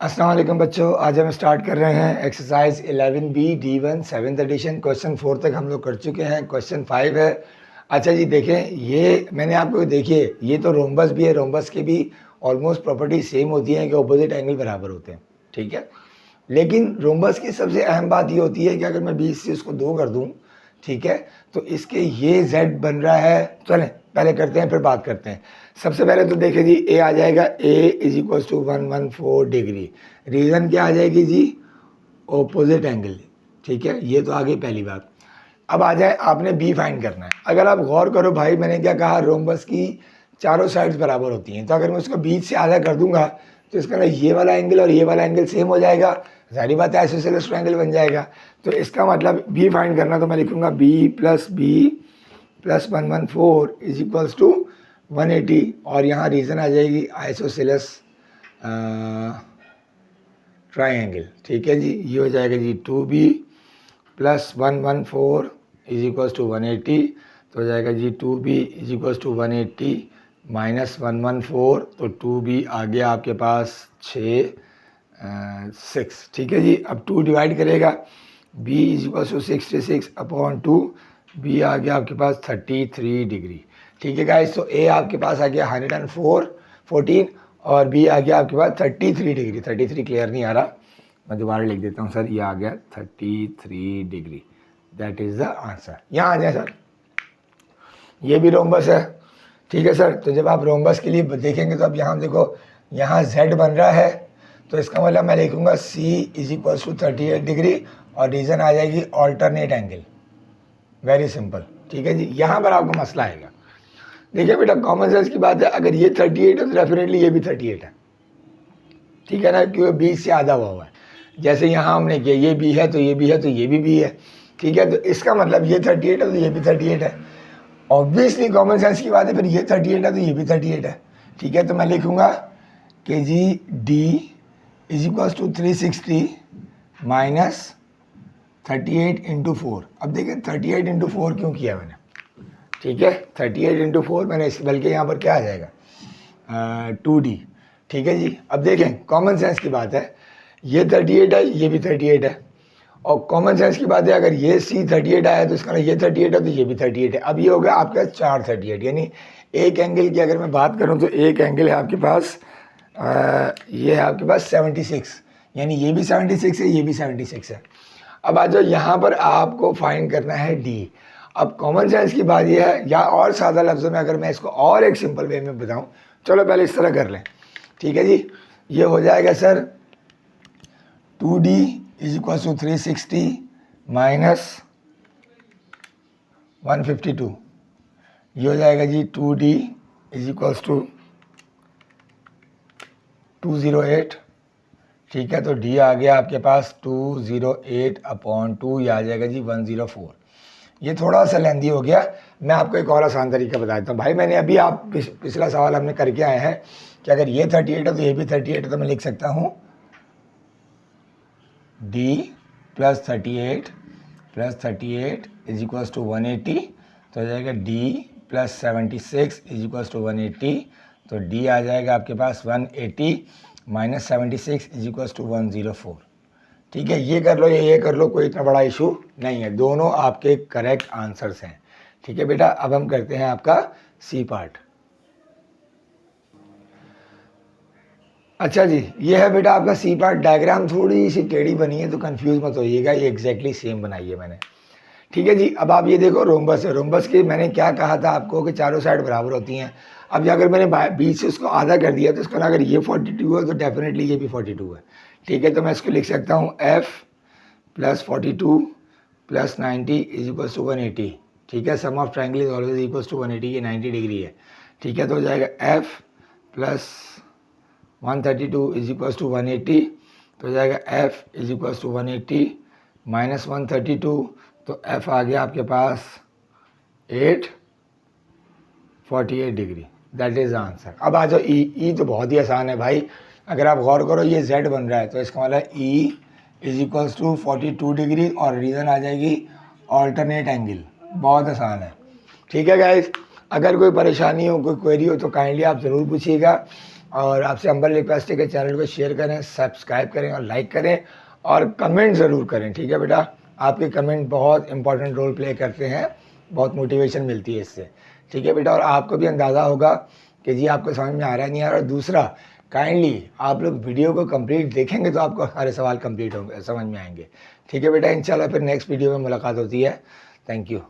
अस्सलाम वालेकुम बच्चों, आज हम स्टार्ट कर रहे हैं exercise 11B D1 seventh addition. Question 4 तक हम लोग कर चुके हैं, क्वेश्चन 5 है। अच्छा जी देखें, ये मैंने आपको देखिए, ये तो रोम्बस भी है, रोम्बस की भी ऑलमोस्ट प्रॉपर्टी सेम होती है कि ऑपोजिट एंगल बराबर होते हैं, ठीक है। लेकिन रोम्बस की सबसे अहम बात ये होती है कि अगर मैं 20 से उसको 2 कर दूं, ठीक है, तो इसके ये z बन रहा है। चलें पहले करते हैं फिर बात करते हैं। सबसे पहले तो देखिए जी, a आ जाएगा a is equal to 114 degree. Reason क्या आ जाएगी जी? ऑपोजिट एंगल, ठीक है, ये तो आ गई पहली बात। अब आ जाए, आपने b फाइंड करना है। अगर आप गौर करो भाई, मैंने क्या कहा, रोम्बस की चारों साइड्स बराबर होती हैं, तो अगर मैं उसको बीच से आधा कर दूंगा तो इसका ये वाला एंगल और ये वाला एंगल सेम हो जाएगा, जारी बात है आइसोसेलेस ट्रायंगल बन जाएगा। तो इसका मतलब b फाइंड करना, तो मैं लिखूंगा b plus 114 is equals to 180, और यहाँ रीज़न आ जाएगी आइसोसेलेस ट्रायंगल, ठीक है जी। ये हो जाएगा जी 2b plus 114 is equals to 180, तो हो जाएगा जी 2b is equals to 180 minus 114, तो 2b आ गया आपके पास 6, ठीक है जी। अब 2 डिवाइड करेगा, b is equals to 66 upon 2, b आ गया आपके पास 33 डिग्री, ठीक है गाइस। तो a आपके पास आ गया 114 और b आ गया आपके पास 33 डिग्री। 33 क्लियर नहीं आ रहा, मैं दोबारा लिख देता हूँ सर, ये आ गया 33 degree, that is the answer. यहाँ आ जाए सर, ये भी रोम्बस है, ठीक है सर। तो जब आप रोम्बस के लिए देखेंगे तो अब यहाँ देखो, यहाँ z बन रहा है, तो इसका मतलब मैं लिखूँगा c is equals to 38 degree, और रीज़न आ जाएगी ऑल्टरनेट एंगल। वेरी सिंपल, ठीक है जी। यहाँ पर आपको मसला आएगा। देखिए बेटा, कॉमन सेंस की बात है, अगर ये 38 है तो डेफिनेटली ये भी 38 है, ठीक है ना, क्योंकि 20 से आधा हुआ है। जैसे यहाँ हमने किया, ये भी है तो ये भी है तो ये भी है, ठीक है। तो इसका मतलब ये 38 है तो ये भी 38 है। ऑब्वियसली कॉमन सेंस की बात है, फिर ये 38 है तो ये भी 38 है, ठीक है। तो मैं लिखूँगा कि जी d is equals to 360 minus 38 into 4। अब देखिए 38 इंटू 4 क्यों किया मैंने, ठीक है, 38 इंटू 4 मैंने, बल्कि यहाँ पर क्या आ जाएगा 2d, ठीक है जी। अब देखें, कॉमन सेंस की बात है, ये 38 है, ये भी 38 है, और कॉमन सेंस की बात है, अगर ये c 38 आया तो इसका ये 38 है तो ये भी 38 है। अब ये हो गया आपका 4 38, यानी एक एंगल की अगर मैं बात करूं तो एक एंगल है आपके पास, ये है आपके पास 76, यानी ये भी 76 है, ये भी 76 है। अब आ जाओ, यहाँ पर आपको फाइंड करना है d। अब कॉमन सेंस की बात ये है, या और सादा लफ्ज़ों में अगर मैं इसको और एक सिंपल वे में बताऊँ, चलो पहले इस तरह कर लें, ठीक है जी। ये हो जाएगा sir 2d is equal to 360 minus 152, ये हो जाएगा जी 2d इज इक्वल्स टू 208, ठीक है। तो d आ गया आपके पास 208 अपॉन 2, ये आ जाएगा जी 104। ये थोड़ा सा लेंदी हो गया, मैं आपको एक और आसान तरीका बता देता हूँ भाई। मैंने अभी आप पिछला सवाल हमने करके आए हैं कि अगर ये 38 है तो ये भी 38 है, तो मैं लिख सकता हूँ d plus 38 is equals to 180, तो हो जाएगा d plus 76 is equals to 180, तो d आ जाएगा आपके पास 180 माइनस 76 इज इक्वल्स टू 104, ठीक है। ये कर लो या ये कर लो, कोई इतना बड़ा इशू नहीं है, दोनों आपके करेक्ट आंसर्स हैं, ठीक है बेटा। अब हम करते हैं आपका सी पार्ट। अच्छा जी, ये है बेटा आपका सी पार्ट। डायग्राम थोड़ी सी टेढ़ी बनी है तो कंफ्यूज मत होइएगा, ये एग्जैक्टली सेम बनाई है मैंने, ठीक है जी। अब आप ये देखो, रोम्बस है, रोम्बस की मैंने क्या कहा था आपको कि चारों साइड बराबर होती हैं। अब अगर मैंने बीच से उसको आधा कर दिया तो इसका अगर ये 42 है तो डेफिनेटली ये भी 42 है, ठीक है। तो मैं इसको लिख सकता हूँ f plus 42 plus 90 is equal to 180, ठीक है। Sum of triangle is always equal to 180, ये 90 डिग्री है, ठीक है। तो हो जाएगा f plus 132 is equal to 180, तो हो जाएगा f is equal to 180 minus 132, तो f आ गया आपके पास 848 डिग्री, दैट इज़ आंसर। अब आ जाओ e तो बहुत ही आसान है भाई। अगर आप गौर करो, ये z बन रहा है, तो इसका मतलब e is equals to 42 degree, और रीज़न आ जाएगी ऑल्टरनेट एंगल। बहुत आसान है, ठीक है गाइस। अगर कोई परेशानी हो, कोई क्वेरी हो तो काइंडली आप ज़रूर पूछिएगा। और आपसे हम्बल रिक्वेस्ट है कि चैनल को शेयर करें, सब्सक्राइब करें और लाइक करें और कमेंट ज़रूर करें, ठीक है बेटा। आपके कमेंट बहुत इंपॉर्टेंट रोल प्ले करते हैं, बहुत मोटिवेशन मिलती है इससे, ठीक है बेटा। और आपको भी अंदाज़ा होगा कि जी आपको समझ में आ रहा है नहीं आ रहा। और दूसरा, काइंडली आप लोग वीडियो को कंप्लीट देखेंगे तो आपको सारे सवाल कंप्लीट होंगे, समझ में आएंगे, ठीक है बेटा। इंशाल्लाह फिर नेक्स्ट वीडियो में मुलाकात होती है। Thank you.